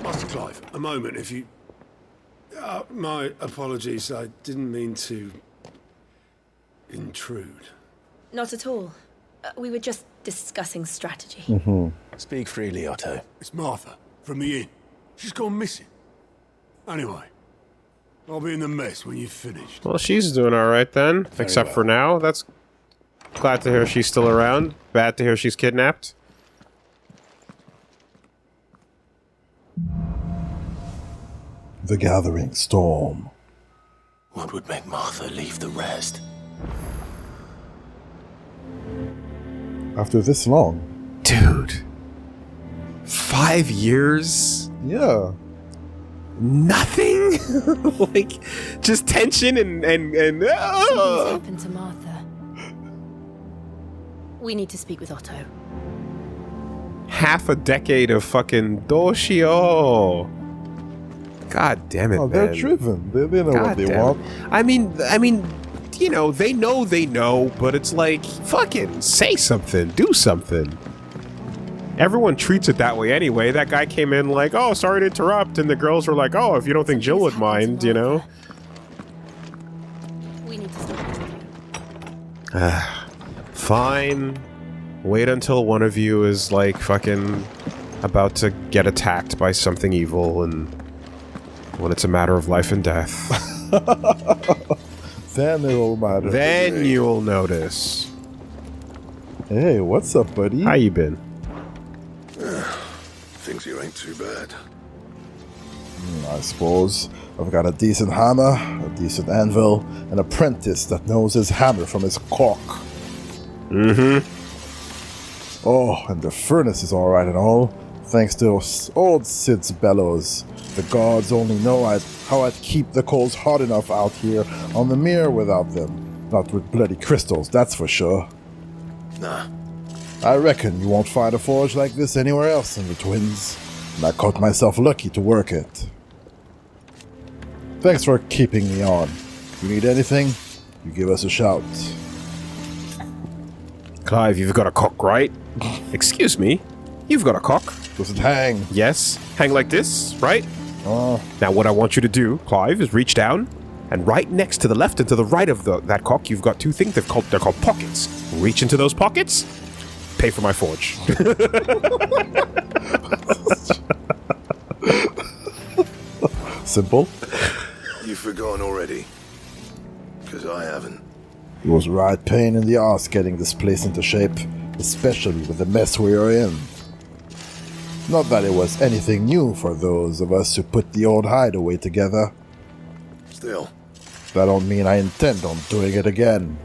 Master Clive, a moment, if you... my apologies, I didn't mean to... intrude. Not at all. We were just discussing strategy. Speak freely, Otto. It's Martha, from the inn. She's gone missing. Anyway, I'll be in the mess when you've finished. Well, she's doing alright then. Except for now. That's... Glad to hear she's still around. Bad to hear she's kidnapped. The gathering storm. What would make Martha leave the rest? After this long. Dude. 5 years? Yeah. Nothing? Like, just tension and Something's happened to Martha. We need to speak with Otto. half a decade of fucking doshio. God damn it, oh, man. they're driven. They know what they want. I mean, you know, they know, but it's like, fucking say something, do something. Everyone treats it that way anyway. That guy came in like, oh, sorry to interrupt, and the girls were like, oh, if you don't think Jill would mind, you know? We need to stop. Fine. Wait until one of you is like fucking about to get attacked by something evil, and when it's a matter of life and death. Then it'll matter. Then you'll notice. Hey, what's up, buddy? How you been? Things here ain't too bad. I suppose. I've got a decent hammer, a decent anvil, an apprentice that knows his hammer from his cock. Mm-hmm. Oh, and the furnace is alright and all, thanks to old Sid's bellows. The gods only know how I'd keep the coals hot enough out here on the mirror without them. Not with bloody crystals, that's for sure. Nah. I reckon you won't find a forge like this anywhere else in the Twins, and I caught myself lucky to work it. Thanks for keeping me on. If you need anything, you give us a shout. Clive, you've got a cock, right? Excuse me? You've got a cock? Does it hang? Yes. Hang like this, right? Now what I want you to do, Clive, is reach down, and right next to the left and to the right of that cock, you've got two things. They're called pockets. Reach into those pockets, pay for my forge. Simple. You've forgotten already? Because I haven't. It was a right pain in the ass getting this place into shape, especially with the mess we are in. Not that it was anything new for those of us who put the old hideaway together. Still. That don't mean I intend on doing it again.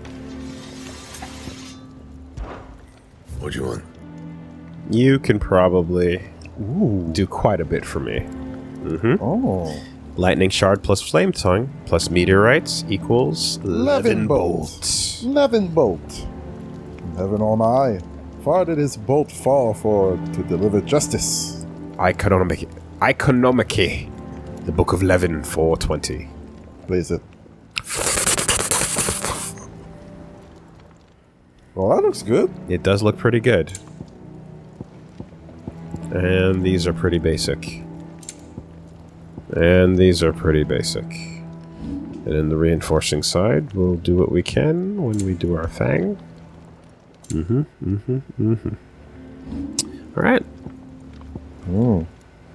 What do you want? You can probably do quite a bit for me. Mm-hmm. Oh. Lightning shard plus flame tongue plus meteorites equals Levin bolt. Levin bolt. Heaven on high. Far did his bolt fall for to deliver justice. Economici. The Book of Levin 420. Blaze it. Well, that looks good. It does look pretty good. And these are pretty basic. And these are pretty basic. And in the reinforcing side, we'll do what we can when we do our thing. Alright.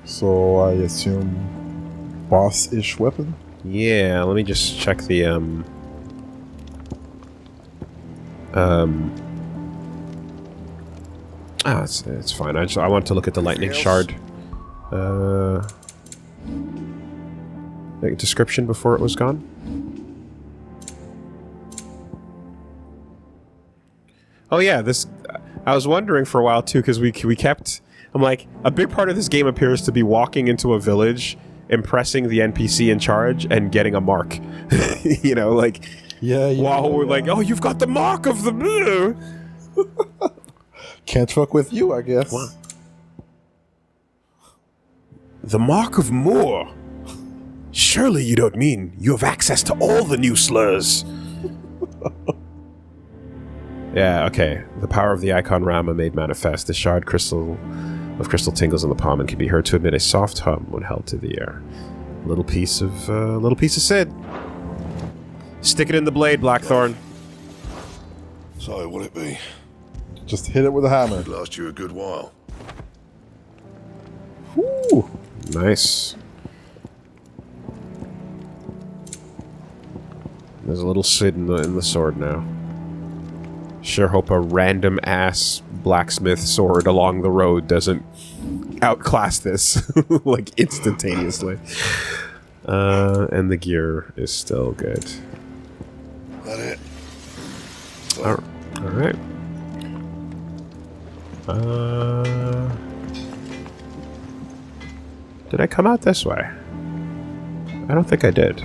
So I assume boss-ish weapon? Yeah, let me just check the, it's fine. I want to look at the lightning shard. Description before it was gone. Oh yeah, this. I was wondering for a while too, because we kept. I'm like, a big part of this game appears to be walking into a village, impressing the NPC in charge, and getting a mark. You know, like. Yeah. While we're like, oh, you've got the mark of the blue. Can't fuck with you, I guess. What? The mark of Moor. Surely you don't mean you have access to all the new slurs. Yeah, okay. The power of the icon Rama made manifest. The shard crystal tingles in the palm and can be heard to emit a soft hum when held to the air. Little piece of Sid. Stick it in the blade, Blackthorn. So, will it be? Just hit it with a hammer. It'll last you a good while. Ooh, nice. There's a little Sid in the sword now. Sure hope a random ass blacksmith sword along the road doesn't outclass this like instantaneously. And the gear is still good. That it? All right. Did I come out this way? I don't think I did.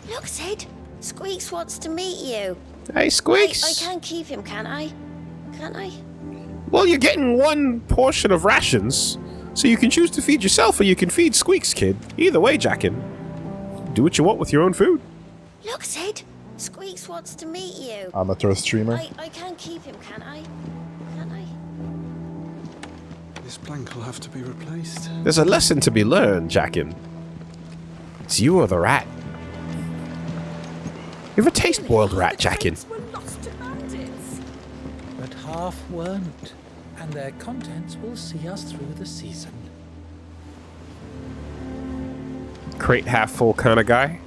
Look, Sid. Squeaks wants to meet you. Hey, Squeaks! I can keep him, can't I? Can't I? Well, you're getting one portion of rations, so you can choose to feed yourself or you can feed Squeaks, kid. Either way, Jackin. Do what you want with your own food. Look, Sid. Squeaks wants to meet you. Amateur streamer. I can keep him, can't I? Can't I? This plank will have to be replaced. There's a lesson to be learned, Jackin. It's you or the rat. You ever taste boiled rat, Jackin? But half weren't, and their contents will see us through the season. Crate half full kind of guy?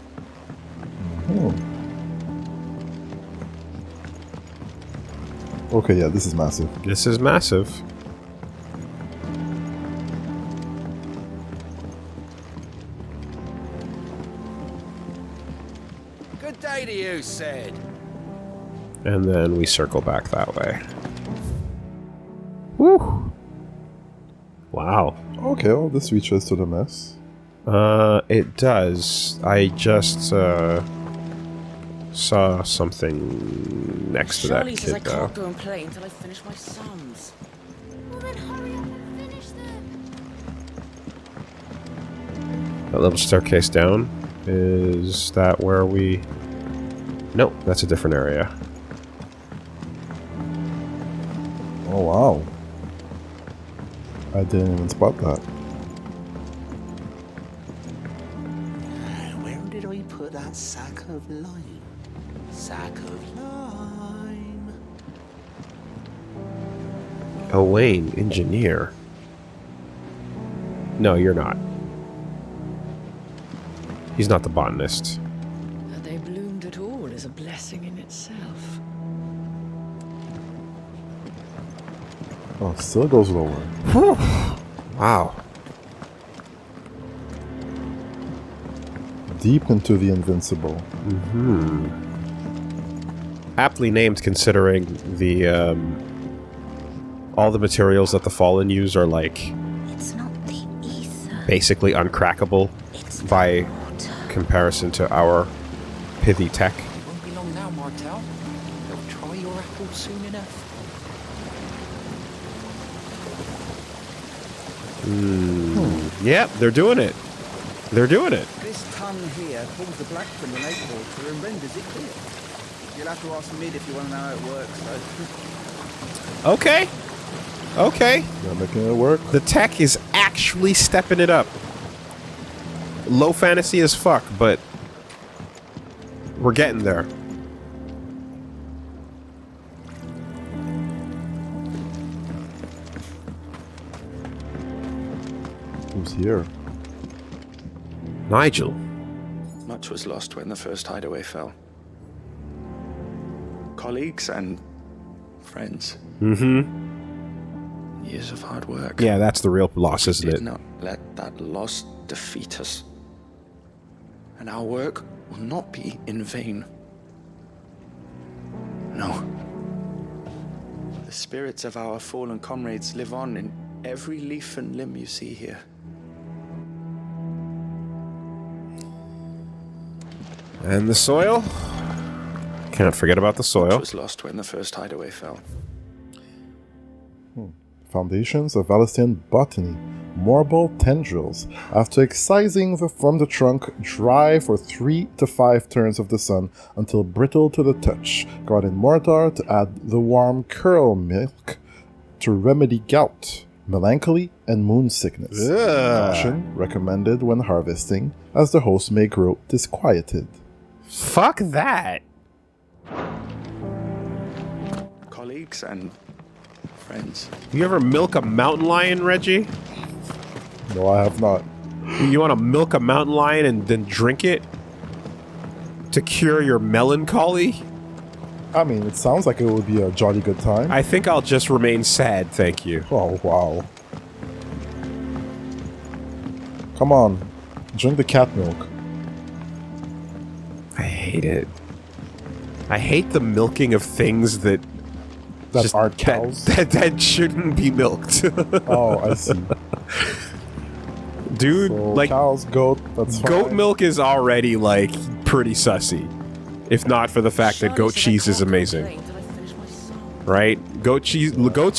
Okay, yeah, this is massive. This is massive. Good day to you, Sid. And then we circle back that way. Woo! Wow. Okay, well, this reaches to the mess. It does. I just, saw something next to that Charlie says I kid, though. can't go and play until I finish my sums. Well, then hurry up and finish them. That little staircase down. Is that where we... Nope, that's a different area. Oh, wow. I didn't even spot that. Where did I put that sack of lime? Sack of lime. Owain, engineer. No, you're not. He's not the botanist. That they bloomed at all is a blessing in itself. Oh, it still goes lower. Whew. Wow. Deep into the invincible. Aptly named, considering the all the materials that the Fallen use are like It's not the ether. basically uncrackable It's by water. comparison to our pithy tech. Won't be long now, Martel. They'll try your apple soon enough. Yep, they're doing it. They're doing it. This ton here pulls the black from the lake water and renders it clear. You'll have to ask Mid if you want to know how it works, though. Okay. Okay. They're making it work. The tech is actually stepping it up. Low fantasy as fuck, but we're getting there. Who's here? Nigel. Much was lost when the first hideaway fell. Colleagues and friends. Years of hard work. Yeah, that's the real loss, isn't Did it? not let that loss defeat us. And our work will not be in vain. No. The spirits of our fallen comrades live on in every leaf and limb you see here. And the soil? Can't forget about the Much soil. was lost when the first hideaway fell. Foundations of Valestian Botany. Marble tendrils. After excising from the trunk, dry for 3 to 5 turns of the sun until brittle to the touch. Garden in mortar to add the warm curl milk to remedy gout, melancholy, and moon sickness. Caution recommended when harvesting, as the host may grow disquieted. Fuck that. Colleagues and friends. You ever milk a mountain lion, Reggie? No, I have not. You want to milk a mountain lion and then drink it? To cure your melancholy? I mean, it sounds like it would be a jolly good time. I think I'll just remain sad, thank you. Oh, wow. Come on. Drink the cat milk. I hate it. I hate the milking of things that aren't cows. That shouldn't be milked. Oh, I see. Dude, so like cows, goat, that's fine. Goat milk is already like pretty sussy. If not for the fact that goat cheese is amazing. Right? Goats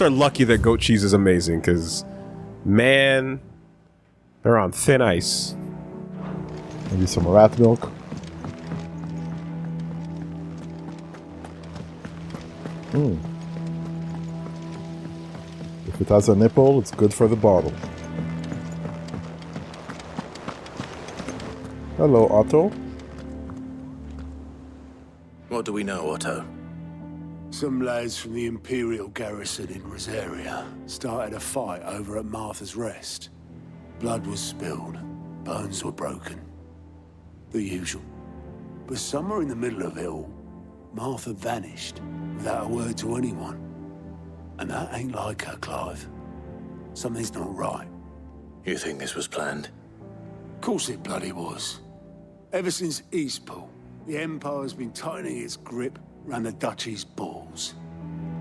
are lucky that goat cheese is amazing, because man, they're on thin ice. Maybe some rat milk. If it has a nipple, it's good for the bottle. Hello, Otto. What do we know, Otto? Some lads from the Imperial garrison in Rosaria started a fight over at Martha's Rest. Blood was spilled, bones were broken. The usual. But somewhere in the middle of it all, Martha vanished without a word to anyone. And that ain't like her, Clive. Something's not right. You think this was planned? Of course it bloody was. Ever since Eastpool, the Empire's been tightening its grip round the Duchy's balls.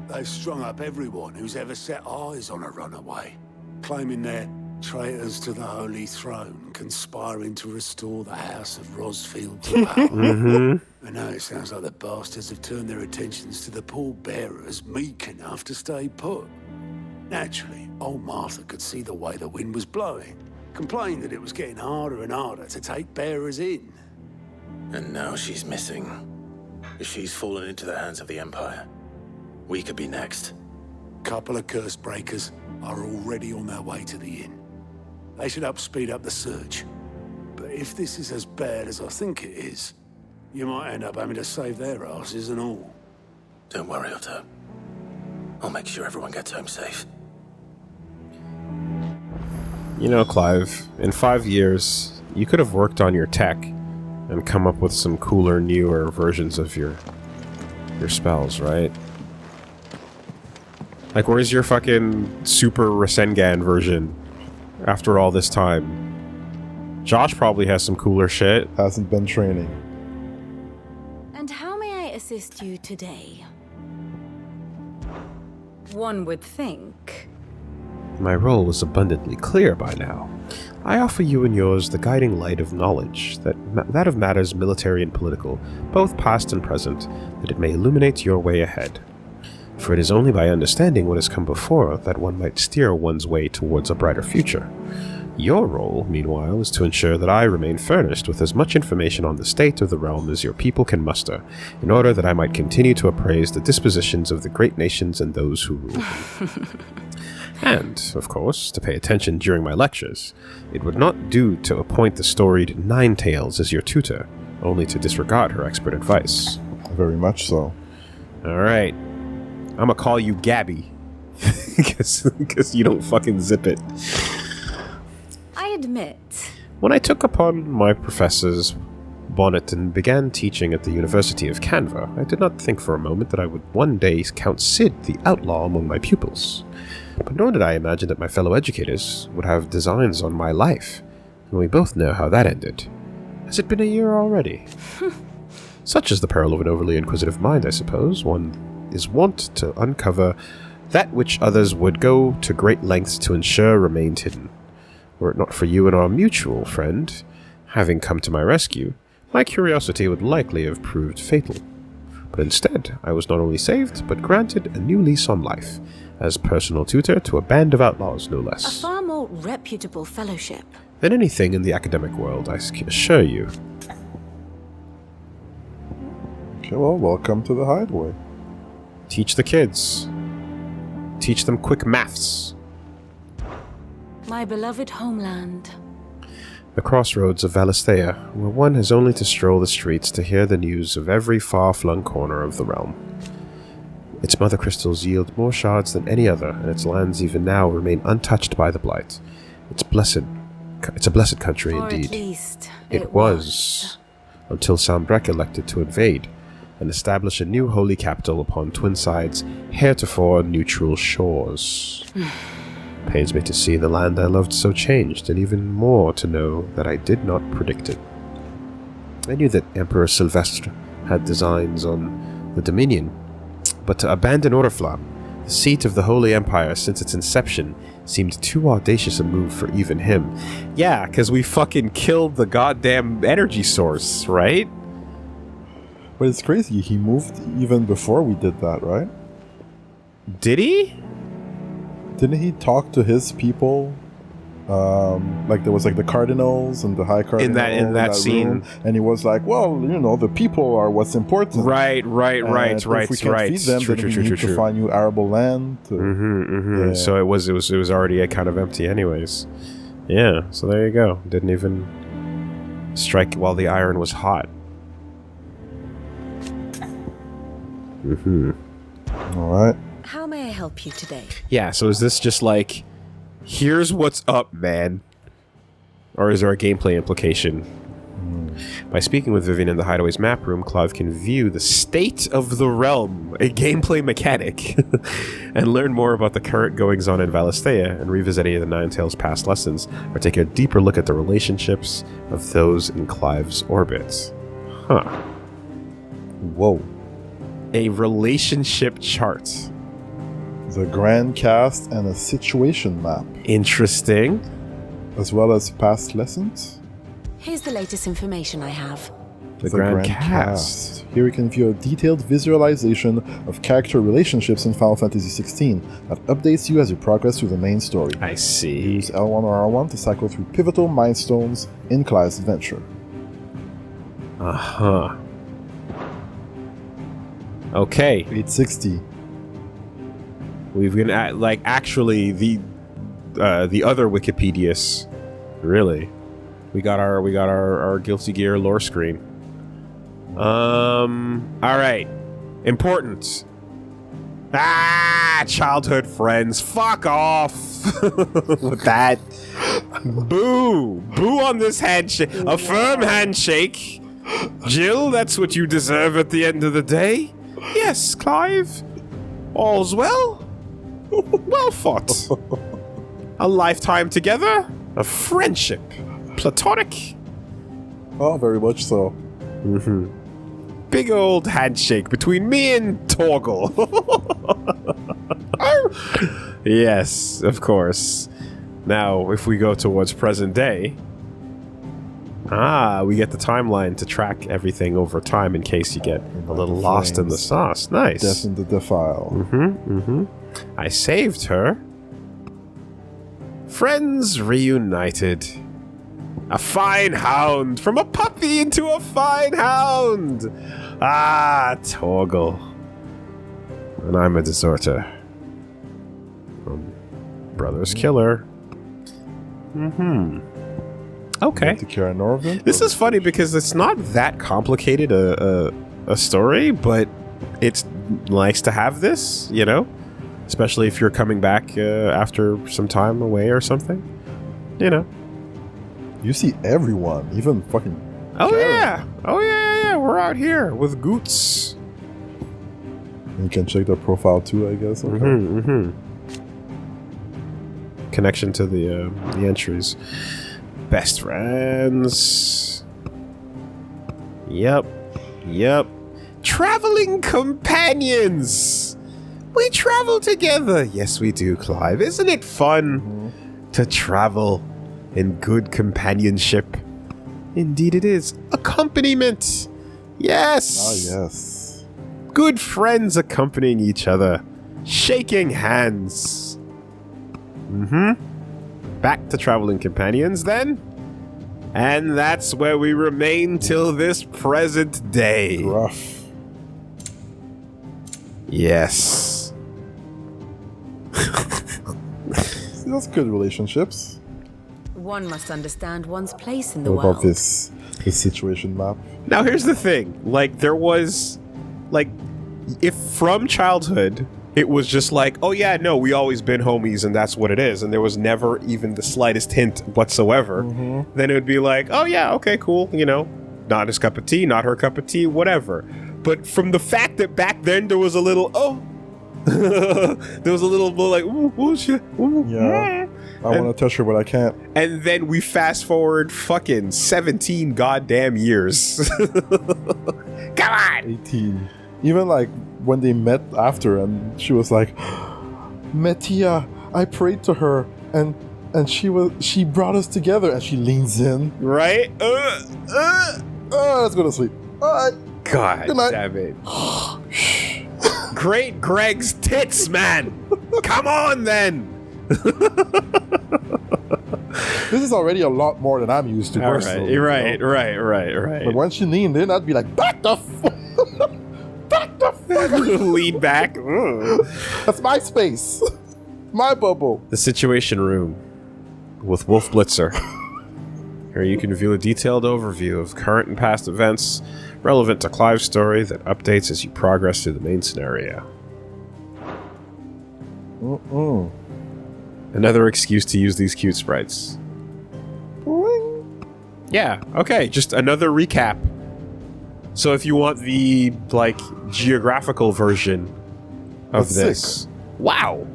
They've strung up everyone who's ever set eyes on a runaway, claiming they're traitors to the Holy Throne, conspiring to restore the House of Rosfield to power. I know it sounds like the bastards have turned their attentions to the pallbearers meek enough to stay put. Naturally, old Martha could see the way the wind was blowing, complained that it was getting harder and harder to take bearers in. And now she's missing. If she's fallen into the hands of the Empire, we could be next. Couple of curse breakers are already on their way to the inn. They should help speed up the search. But if this is as bad as I think it is, you might end up having to save their asses and all. Don't worry, Otto. I'll make sure everyone gets home safe. You know, Clive, in 5 years, you could have worked on your tech and come up with some cooler, newer versions of your spells, right? Like, where's your fucking Super Rasengan version after all this time? Josh probably has some cooler shit. Hasn't been training. And how may I assist you today? One would think. My role is abundantly clear by now. I offer you and yours the guiding light of knowledge, that of matters military and political, both past and present, that it may illuminate your way ahead. For it is only by understanding what has come before that one might steer one's way towards a brighter future. Your role, meanwhile, is to ensure that I remain furnished with as much information on the state of the realm as your people can muster, in order that I might continue to appraise the dispositions of the great nations and those who rule them. And, of course, to pay attention during my lectures. It would not do to appoint the storied Ninetails as your tutor, only to disregard her expert advice. Very much so. Alright. I'm gonna call you Gabby. Because you don't fucking zip it. I admit. When I took upon my professor's bonnet and began teaching at the University of Canva, I did not think for a moment that I would one day count Sid the outlaw among my pupils. But nor did I imagine that my fellow educators would have designs on my life, and we both know how that ended. Has it been a year already? Such is the peril of an overly inquisitive mind, I suppose. One is wont to uncover that which others would go to great lengths to ensure remained hidden. Were it not for you and our mutual friend having come to my rescue, my curiosity would likely have proved fatal. But instead, I was not only saved, but granted a new lease on life, as personal tutor to a band of outlaws, no A less. far more reputable fellowship. Than anything in the academic world, I can assure you. Okay, well, welcome to the Hideaway. Teach the kids. Teach them quick maths. My beloved homeland. The crossroads of Valisthea, where one has only to stroll the streets to hear the news of every far-flung corner of the realm. Its mother crystals yield more shards than any other, and its lands even now remain untouched by the blight. It's a blessed country Or indeed. at least It was, until Sambrek elected to invade and establish a new holy capital upon Twinside's heretofore neutral shores. Pains me to see the land I loved so changed, and even more to know that I did not predict it. I knew that Emperor Sylvestre had designs on the Dominion, but to abandon Oriflamme, the seat of the Holy Empire since its inception, seemed too audacious a move for even him. Yeah, because we fucking killed the goddamn energy source, right? But it's crazy, he moved even before we did that, right? Did he? Didn't he talk to his people? Like there was like the cardinals and the high cardinal in that scene, room, and he was like, "Well, you know, the people are what's important." Right. If we can't feed them, then we need to find new arable land. Yeah. So it was already kind of empty, anyways. Yeah. So there you go. Didn't even strike while the iron was hot. All right. How may I help you today? Yeah, so is this just like, here's what's up, man? Or is there a gameplay implication? By speaking with Vivian in the Hideaway's map room, Clive can view the state of the realm, a gameplay mechanic, and learn more about the current goings-on in Valisthea, and revisit any of the Nine Tails' past lessons, or take a deeper look at the relationships of those in Clive's orbit. Huh. Whoa. A relationship chart. The grand cast and a situation map. Interesting. As well as past lessons. Here's the latest information I have. The grand cast. Here we can view a detailed visualization of character relationships in Final Fantasy XVI that updates you as you progress through the main story. I see. Use L1 or R1 to cycle through pivotal milestones in Clive's adventure. Uh-huh. Okay. 860. We've been at, like, actually the other Wikipedias. Really. We got our Guilty Gear lore screen. Alright. Important. Childhood friends. Fuck off with that. Boo. Boo on this handshake. A firm handshake. Jill, that's what you deserve at the end of the day. Yes, Clive. All's well. Well fought. A lifetime together. A friendship. Platonic. Oh, very much so. Mm-hmm. Big old handshake between me and Torgal. Yes, of course. Now, if we go towards present day, we get the timeline to track everything over time in case you get a little lost in the sauce. Nice. Death in the Defile. I saved her. Friends reunited. A fine hound. From a puppy into a fine hound. Torgal. And I'm a deserter. Brother's killer. Okay. This is funny because it's not that complicated a story, but it's nice to have this, you know? Especially if you're coming back after some time away or something. You know. You see everyone, even fucking Karen. Yeah. Oh, yeah. We're out here with Goots. You can check their profile too, I guess. Okay. Connection to the entries. Best friends. Yep. Traveling companions. We travel together. Yes, we do, Clive. Isn't it fun to travel in good companionship? Indeed it is. Accompaniment. Yes. Yes. Good friends accompanying each other. shaking hands. Back to traveling companions then. And that's where we remain till this present day. Rough. Yes. That's good relationships. One must understand one's place in the What world. about this situation map? Now here's the thing. Like, there was, like, if from childhood it was just like, oh yeah, no, we always been homies and that's what it is, and there was never even the slightest hint whatsoever, then it would be like, oh yeah, okay, cool, you know, not his cup of tea, not her cup of tea, whatever. But from the fact that back then there was a little, there was a little like, ooh, shit, ooh, Yeah. I want to touch her, but I can't. And then we fast forward fucking 17 goddamn years. Come on! 18. Even like when they met after, and she was like, Metia, I prayed to her, and she brought us together, and she leans in. Right? Let's go to sleep. Alright. God damn it. Great Greg's tits, man! Come on then! This is already a lot more than I'm used to personally. Right. But when she leaned in, I'd be like, back the back the lean back. That's my space. My bubble. The Situation Room with Wolf Blitzer. Here you can view a detailed overview of current and past events relevant to Clive's story that updates as you progress through the main scenario. Another excuse to use these cute sprites. Yeah, okay, just another recap. So if you want the, like, geographical version of That's this. sick. Wow.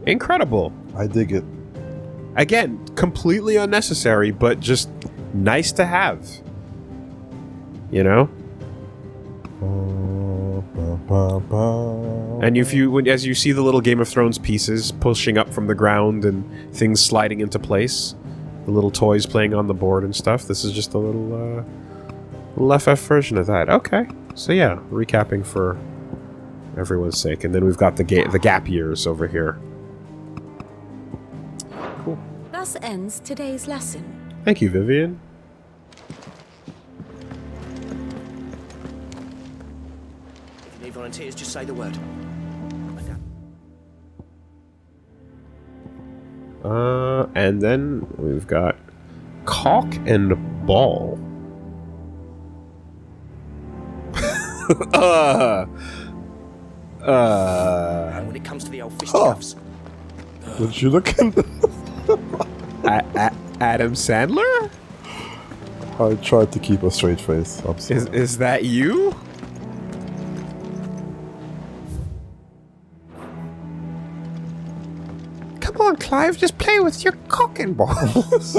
Incredible. I dig it. Again, completely unnecessary, but just nice to have. You know? And if you, as you see the little Game of Thrones pieces pushing up from the ground and things sliding into place, the little toys playing on the board and stuff, this is just a little FF version of that. Okay, so yeah, recapping for everyone's sake, and then we've got the gap years over here. Cool. Thus ends today's lesson. Thank you, Vivian. If you need volunteers, just say the word. And then we've got Cock and Ball. When it comes to the old fisticuffs. Did you look in the... Adam Sandler? I tried to keep a straight face. I'm sorry. Is that you? Come on, Clive, just play with your cock and balls.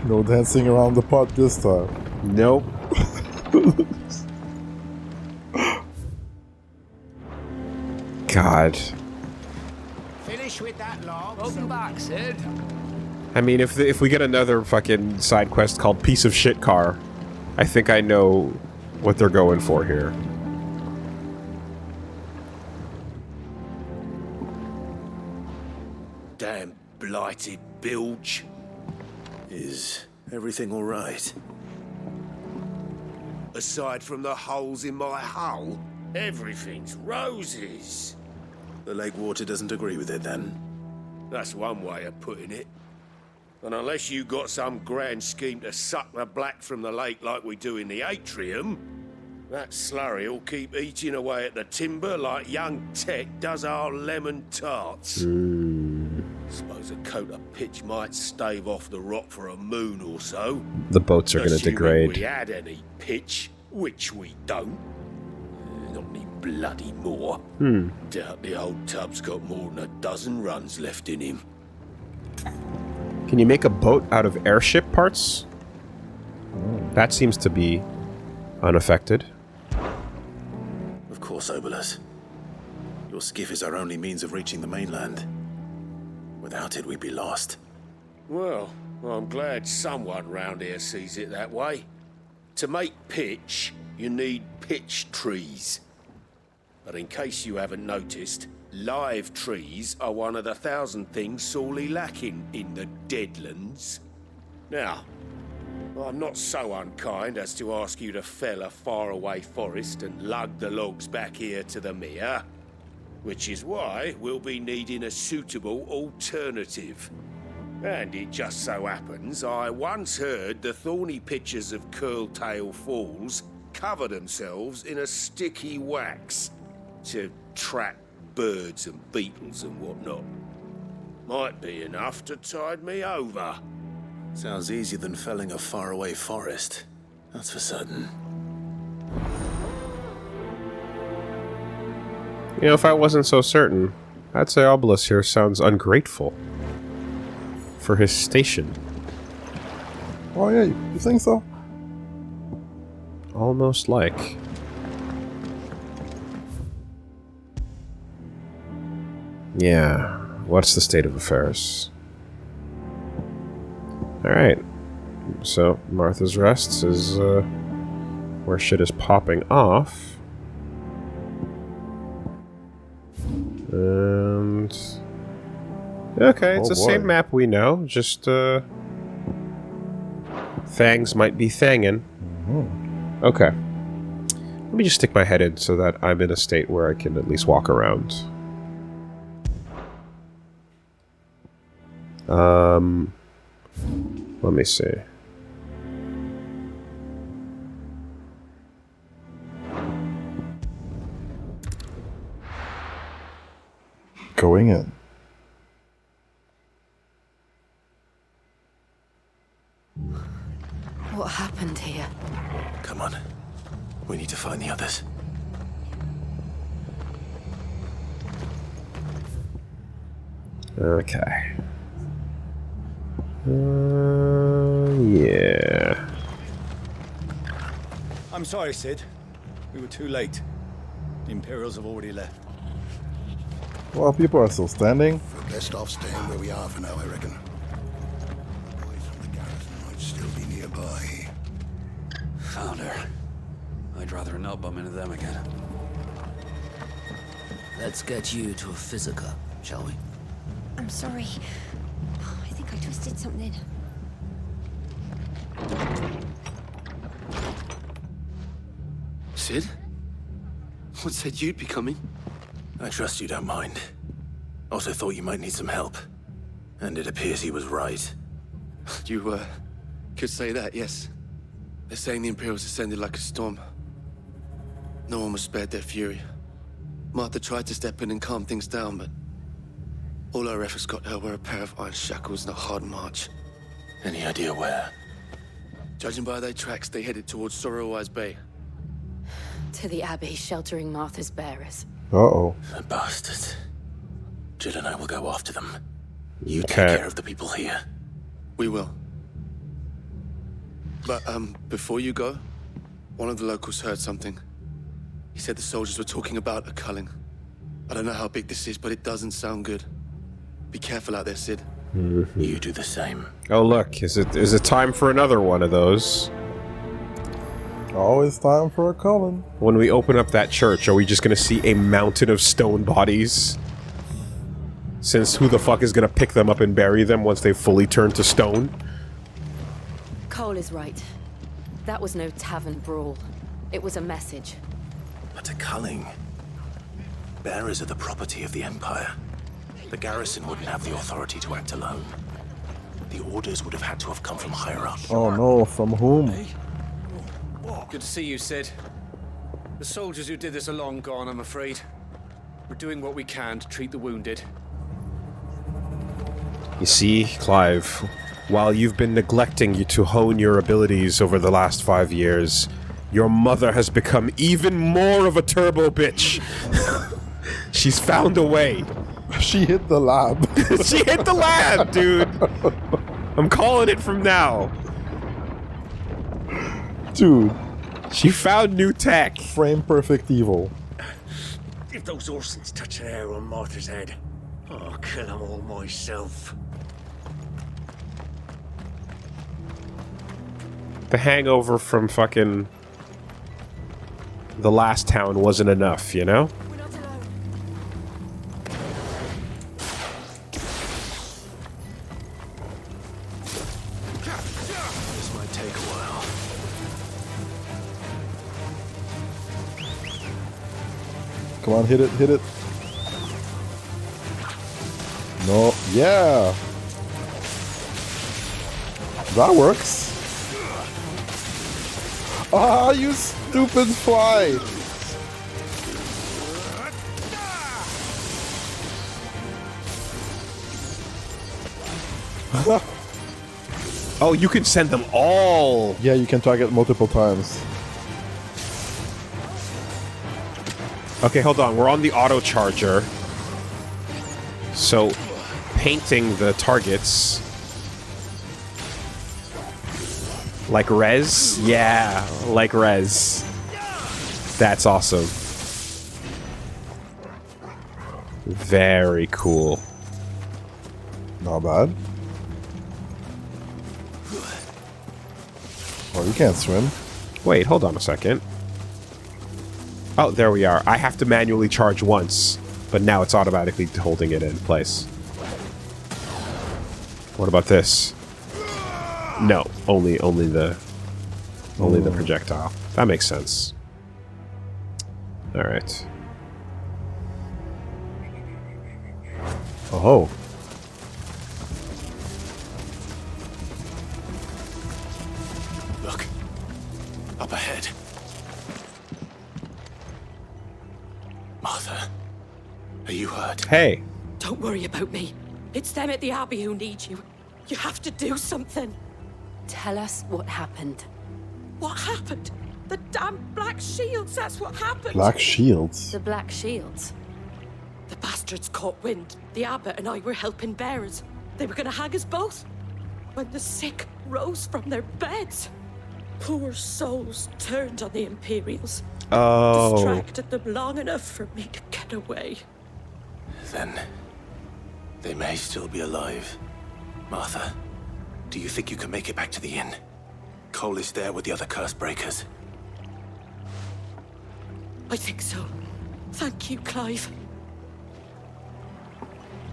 No dancing around the pot this time. Nope. God. Finish with that log. Welcome back, Sid. I mean, if we get another fucking side quest called Piece of Shit Car, I think I know what they're going for here. Damn blighted bilge. Is everything all right? Aside from the holes in my hull, everything's roses. The lake water doesn't agree with it, then? That's one way of putting it. And unless you got some grand scheme to suck the black from the lake like we do in the atrium, that slurry'll keep eating away at the timber like young Tech does our lemon tarts. Suppose a coat of pitch might stave off the rock for a moon or so. The boats are going to Assuming degrade. we had any pitch, which we don't. Not any bloody more. Doubt the old tub's got more than a dozen runs left in him. Can you make a boat out of airship parts? That seems to be unaffected. Of course, Obolus. Your skiff is our only means of reaching the mainland. Without it, we'd be lost. Well, Well, I'm glad someone round here sees it that way. To make pitch, you need pitch trees. But in case you haven't noticed, live trees are one of the 1,000 things sorely lacking in the Deadlands. Now, I'm not so unkind as to ask you to fell a faraway forest and lug the logs back here to the mere, which is why we'll be needing a suitable alternative. And it just so happens I once heard the thorny pitchers of Curltail Falls cover themselves in a sticky wax to trap birds and beetles and whatnot. Might be enough to tide me over. Sounds easier than felling a faraway forest. That's for certain. You know, if I wasn't so certain, I'd say Obelisk here sounds ungrateful for his station. Oh yeah, you think so? Almost like. Yeah, what's the state of affairs? Alright, so Martha's Rest is where shit is popping off. And... okay, it's the same map we know, just Thangs might be thangin'. Okay. Let me just stick my head in so that I'm in a state where I can at least walk around. Let me see. Going in. What happened here? Come on. We need to find the others. Okay. Yeah. I'm sorry, Sid. We were too late. The Imperials have already left. Well, people are still standing. We're best off staying where we are for now, I reckon. The boys from the garrison might still be nearby. Found her. I'd rather not bump into them again. Let's get you to a physica, shall we? I'm sorry. I think I twisted something. Sid? What said you'd be coming? I trust you don't mind. Also thought you might need some help. And it appears he was right. You, could say that, yes. They're saying the Imperials ascended like a storm. No one was spared their fury. Martha tried to step in and calm things down, but all our efforts got her were a pair of iron shackles and a hard march. Any idea where? Judging by their tracks, they headed towards Sorrowwise Bay. To the Abbey, sheltering Martha's bearers. Uh-oh. The bastards. Jill and I will go after them. You take care of the people here. We will. But, before you go, one of the locals heard something. He said the soldiers were talking about a culling. I don't know how big this is, but it doesn't sound good. Be careful out there, Sid. Mm-hmm. You do the same. Oh look, is it time for another one of those? Always time for a culling. When we open up that church, are we just gonna see a mountain of stone bodies? Since who the fuck is gonna pick them up and bury them once they fully turn to stone? Cole is right. That was no tavern brawl. It was a message. But a culling. Bearers are the property of the Empire. The garrison wouldn't have the authority to act alone. The orders would have had to have come from higher up. Oh no, from whom? Good to see you, Sid. The soldiers who did this are long gone, I'm afraid. We're doing what we can to treat the wounded. You see, Clive, while you've been neglecting you to hone your abilities over the last 5 years, your mother has become even more of a turbo bitch. She's found a way. She hit the lab. She hit the lab, dude. I'm calling it from now. Dude. She found new tech. Frame perfect evil. If those Orsons touch an hair on Martha's head, I'll kill them all myself. The hangover from fucking the last town wasn't enough, you know? This might take a while. Come on, hit it, hit it. No, yeah. That works. Ah, you stupid fly. Oh, you can send them all. Yeah, you can target multiple times. Okay, hold on. We're on the auto charger. So, painting the targets. Like res? Yeah, like res. That's awesome. Very cool. Not bad. Oh, you can't swim. Wait, hold on a second. Oh, there we are. I have to manually charge once, but now it's automatically holding it in place. What about this? No, only the projectile. That makes sense. All right. Oh. Look. Up ahead. Martha. Are you hurt? Hey. Don't worry about me. It's them at the Abbey who need you. You have to do something. Tell us what happened. What happened? The damn Black Shields, that's what happened. Black Shields? The Black Shields? The bastards caught wind. The abbot and I were helping bearers. They were gonna hang us both. When the sick rose from their beds, poor souls turned on the Imperials. Oh. Distracted them long enough for me to get away. Then they may still be alive. Martha, do you think you can make it back to the inn? Cole is there with the other curse breakers. I think so. Thank you, Clive.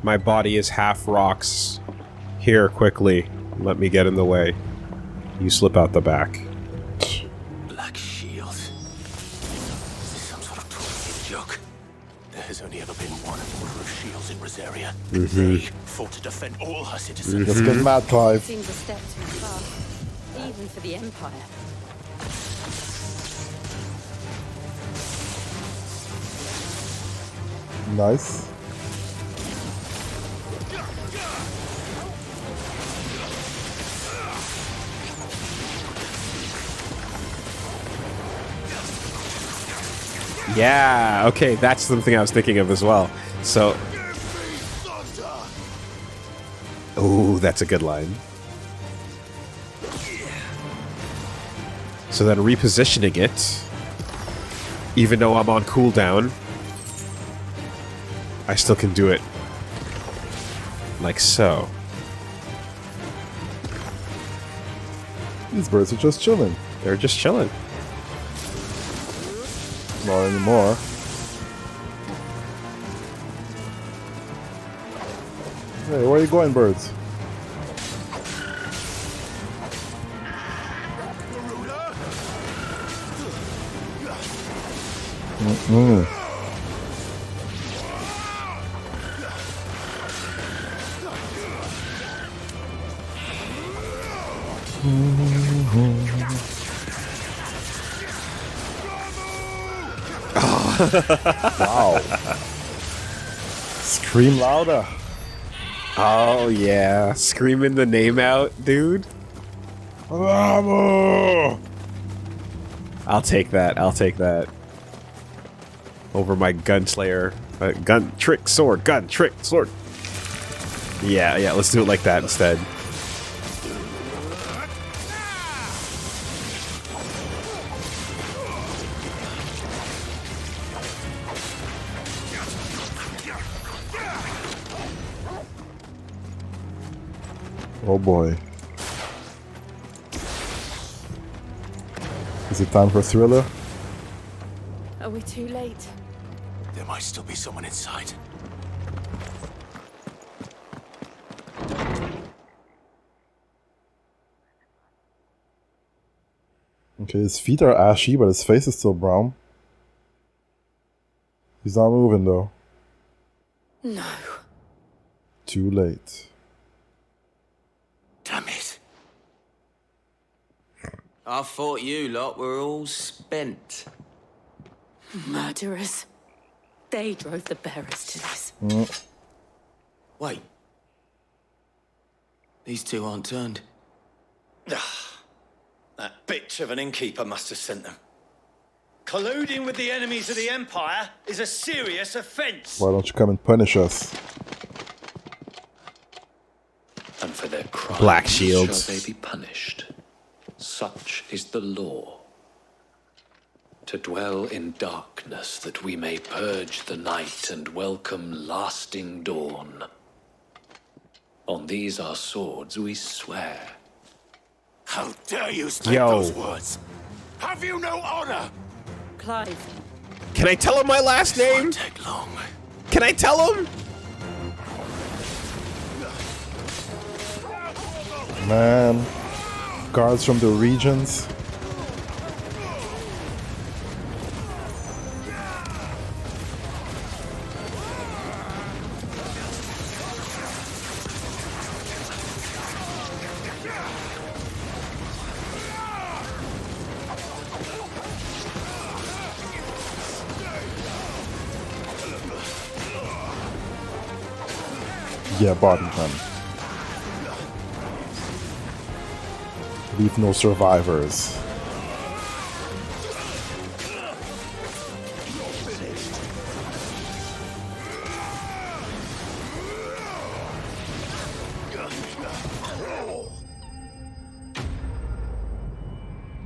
My body is half rocks. Here, quickly. Let me get in the way. You slip out the back. Black Shield. Is this some sort of twisted joke? There has only ever been one order of shields in Rosaria. They fought to defend all her citizens. Let's get mad, Clive. Seems a step too far, even for the Empire. Nice. Yeah, okay, that's something I was thinking of as well. So... Ooh, that's a good line. So then repositioning it, even though I'm on cooldown, I still can do it like so. These birds are just chilling. They're just chilling. Not anymore. Hey, where are you going, birds? Wow. Scream louder. Oh, yeah. Screaming the name out, dude. Bravo! I'll take that. I'll take that. Over my gunslayer. Gun, trick, sword. Gun, trick, sword. Yeah, yeah. Let's do it like that instead. Oh boy. Is it time for a thriller? Are we too late? There might still be someone inside. Okay, his feet are ashy, but his face is still brown. He's not moving though. No. Too late. Damn it. I thought you lot were all spent. Murderers. They drove the bearers to this. Wait. These two aren't turned. That bitch of an innkeeper must have sent them. Colluding with the enemies of the Empire is a serious offense. Why don't you come and punish us? And for their crimes Black shields. shall they be punished. Such is the law. To dwell in darkness that we may purge the night and welcome lasting dawn. On these our swords we swear. How dare you speak those words? Have you no honor? Clive. Can I tell him my last name? Won't take long. Can I tell him? Man. Guards from the regions. Yeah, body man. Leave no survivors.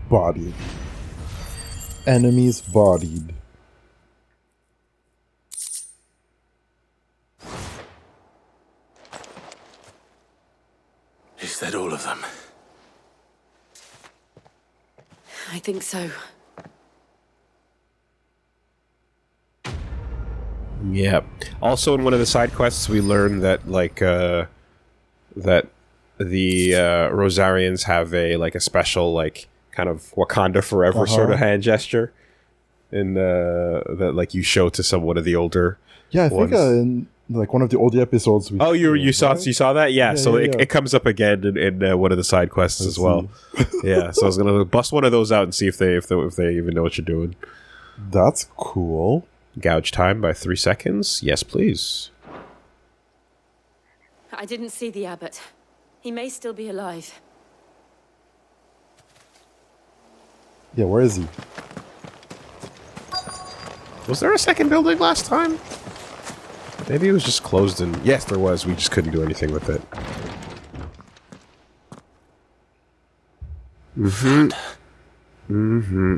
Bodied. Enemies bodied. Is that all of them? I think so. Yeah. Also, in one of the side quests, we learned that that the Rosarians have a special kind of Wakanda Forever sort of hand gesture, and that you show to one of the older. Yeah, I think in one of the old episodes. You saw that? Yeah. So it comes up again in one of the side quests as well. Yeah. So I was gonna bust one of those out and see if they even know what you're doing. That's cool. Gouge time by 3 seconds. Yes, please. I didn't see the abbot. He may still be alive. Yeah, where is he? Was there a second building last time? Maybe it was just closed and... Yes, there was. We just couldn't do anything with it. Mm-hmm. Mm-hmm.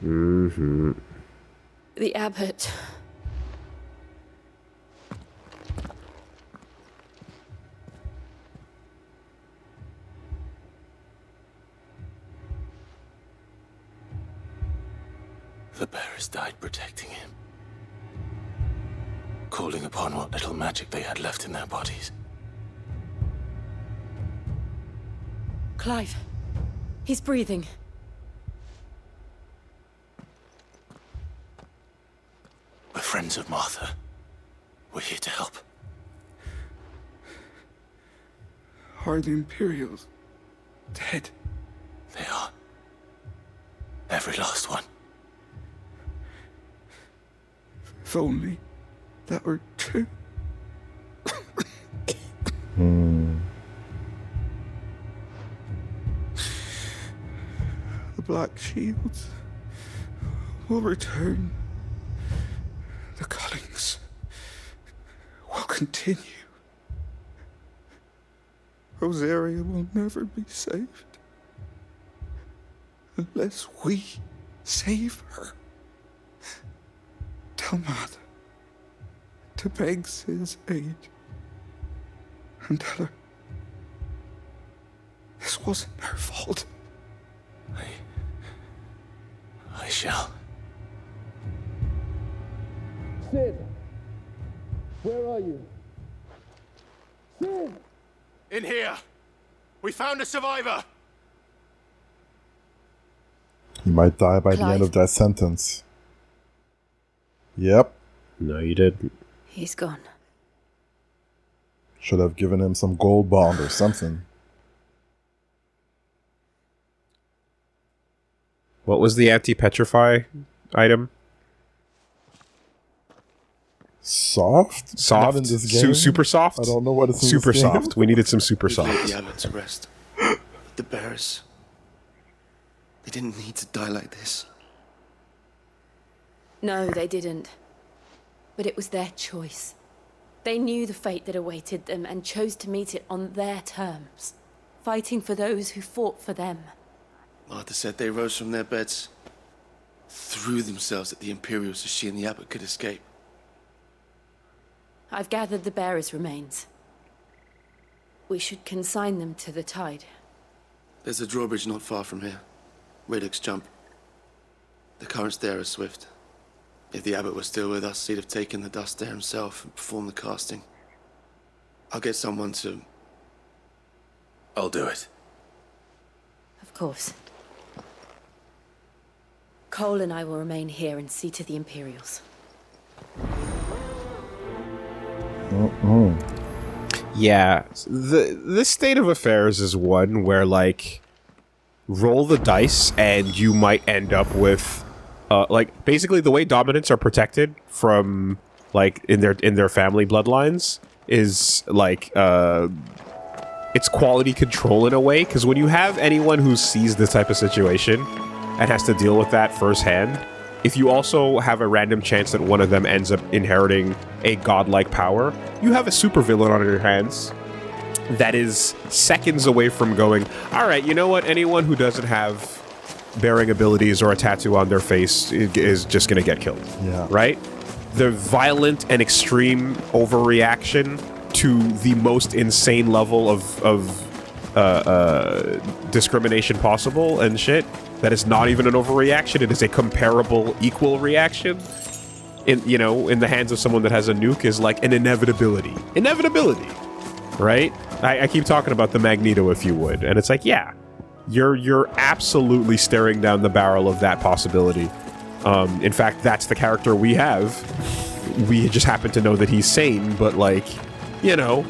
Mm-hmm. The abbot. The bearers died protecting him. Calling upon what little magic they had left in their bodies. Clive. He's breathing. We're friends of Martha. We're here to help. Are the Imperials dead? They are. Every last one. If only that were true. The Black Shields will return. The cullings will continue. Rosaria will never be saved unless we save her. Tell Mother to beg Sid's aid and tell her this wasn't her fault. I shall. Sid! Where are you? Sid! In here! We found a survivor! He might die by the end of that sentence. Yep. No, you didn't. He's gone. Should have given him some gold bond or something. What was the anti-petrify item? Soft? Soft? Not in this game. Super soft? I don't know what it's in Super this game. soft. We needed some super We soft. laid the abbot to rest. The bearers. They didn't need to die like this. No, they didn't. But it was their choice. They knew the fate that awaited them and chose to meet it on their terms, fighting for those who fought for them. Martha said they rose from their beds, threw themselves at the Imperials so she and the abbot could escape. I've gathered the bearers' remains. We should consign them to the tide. There's a drawbridge not far from here. Radix jump. The currents there are swift. If the abbot was still with us, he'd have taken the dust there himself and performed the casting. I'll get someone to... I'll do it. Of course. Cole and I will remain here and see to the Imperials. Yeah, this state of affairs is one where, like, roll the dice and you might end up with, like, basically the way dominants are protected from, like, in their family bloodlines is, like, it's quality control in a way, because when you have anyone who sees this type of situation and has to deal with that firsthand, if you also have a random chance that one of them ends up inheriting a godlike power, you have a supervillain on your hands that is seconds away from going, alright, you know what, anyone who doesn't have bearing abilities or a tattoo on their face is just gonna get killed. Yeah. Right? The violent and extreme overreaction to the most insane level of discrimination possible and shit, that is not even an overreaction, it is a comparable, equal reaction in the hands of someone that has a nuke is like an inevitability. Inevitability, right? I keep talking about the Magneto, if you would, and it's like, yeah, you're absolutely staring down the barrel of that possibility. In fact, that's the character we have. We just happen to know that he's sane, but like, you know,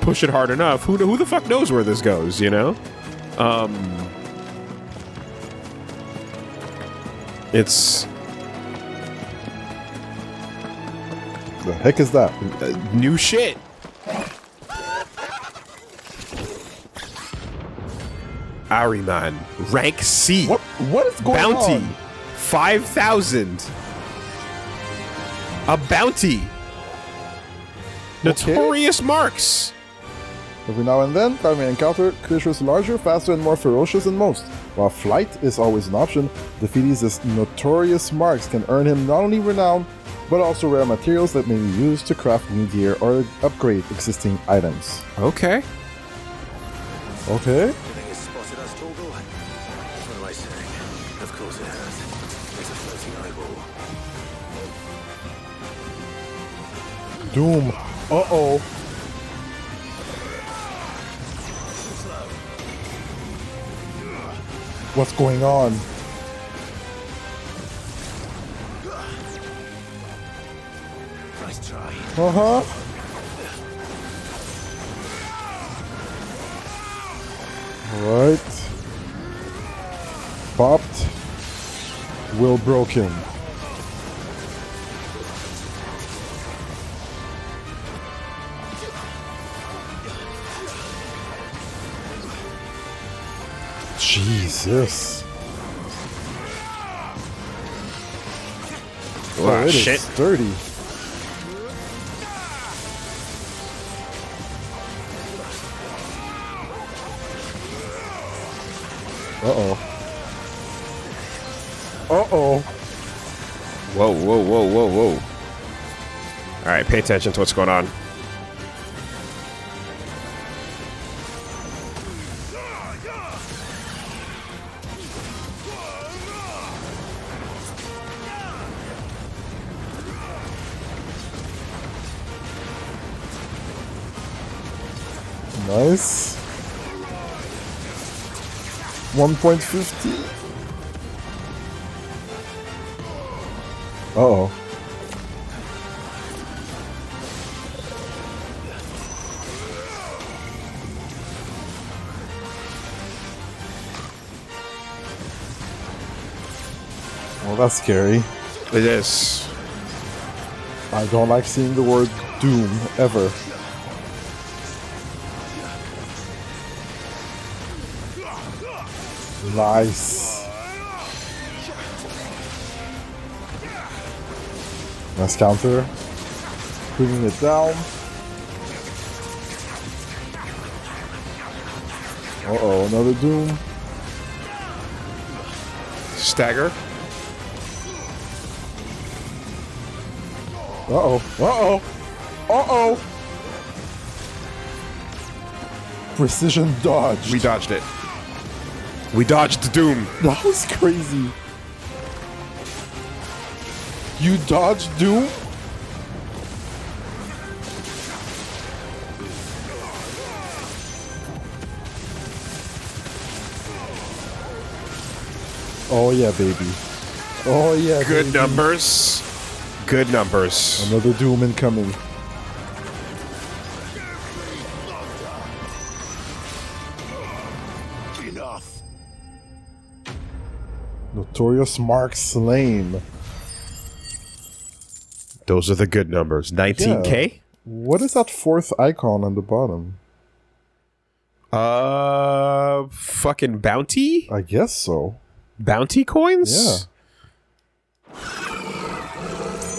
push it hard enough. Who the fuck knows where this goes, you know? It's... The heck is that? New shit. Ariman, rank C. What is going bounty, on? 5,000. A bounty. Notorious marks. Every now and then, time may encounter creatures larger, faster, and more ferocious than most. While flight is always an option, defeating these notorious marks can earn him not only renown, but also rare materials that may be used to craft new gear or upgrade existing items. Okay. Okay. Everything is spotted us, Torgal. What am I saying? Of course it has. It's a floating eyeball. Doom. Uh-oh. What's going on? Nice try. Uh-huh. Alright. Popped. Will broken. Jesus. Oh, it is shit. sturdy. Uh-oh. Uh-oh. Whoa, whoa, whoa, whoa, whoa. Alright, pay attention to what's going on. Nice. 1.50. Uh-oh. Well, that's scary. It is. I don't like seeing the word doom ever. Nice. Nice counter. Bringing it down. Uh-oh, another doom. Stagger. Uh-oh. Uh-oh. Uh-oh. Precision dodge. We dodged it. We dodged the doom. That was crazy. You dodged doom? Oh yeah, baby. Oh yeah, good baby. numbers. Good numbers. Another doom incoming. Enough. Notorious Mark slain. Those are the good numbers. 19K? Yeah. What is that fourth icon on the bottom? Fucking bounty? I guess so. Bounty coins? Yeah.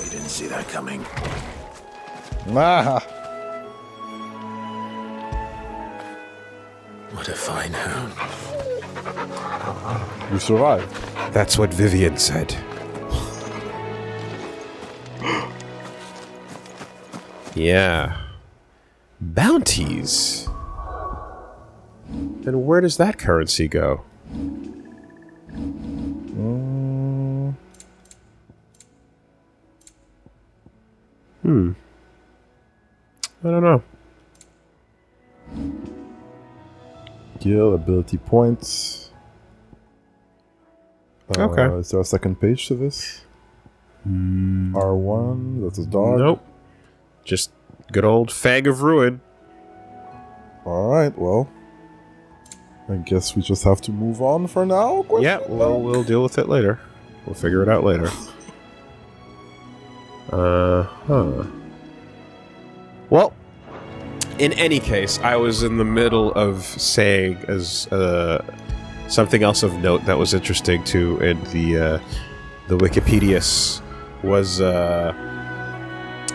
You didn't see that coming. Ah. What a fine hound. You survived. That's what Vivian said. Yeah. Bounties. And where does that currency go? I don't know. Skill, ability points. Okay. Is there a second page to this? R1, that's a dog. Nope. Just good old Fang of Ruin. Alright, well. I guess we just have to move on for now? Yeah, well, we'll deal with it later. We'll figure it out later. Well, in any case, I was in the middle of saying as something else of note that was interesting too in the Wikipedias was the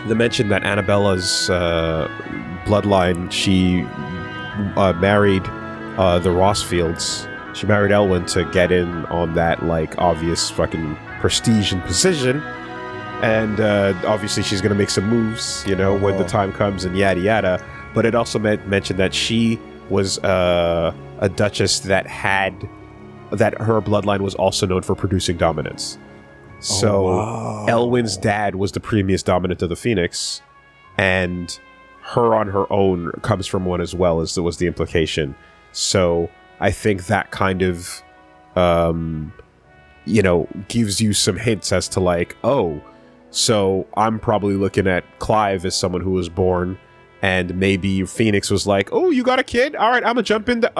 mention that Annabella's bloodline, she married the Rossfields. She married Elwyn to get in on that, like, obvious fucking prestige and position. And obviously she's going to make some moves, you know, when the time comes and yada yada. But it also mentioned that she was a duchess that her bloodline was also known for producing dominance. So Elwyn's dad was the previous dominant of the Phoenix, and her on her own comes from one as well, as was the implication. So I think that kind of, you know, gives you some hints as to like, oh, so I'm probably looking at Clive as someone who was born, and maybe Phoenix was like, oh, you got a kid? All right, I'm gonna jump into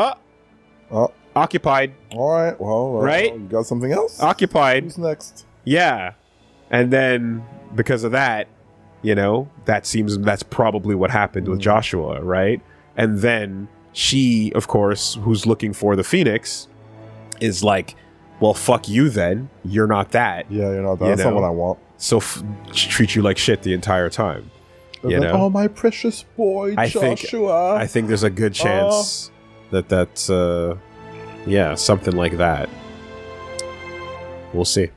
occupied. All right, well, right? You got something else? Occupied. Who's next? Yeah, and then because of that, you know, that's probably what happened with Joshua, right? And then she, of course, who's looking for the Phoenix, is like, well, fuck you then. You're not that. Yeah, you're not that. That's not what I want. So treat you like shit the entire time. You know? Oh, my precious boy, Joshua. I think there's a good chance that's, yeah, something like that. We'll see.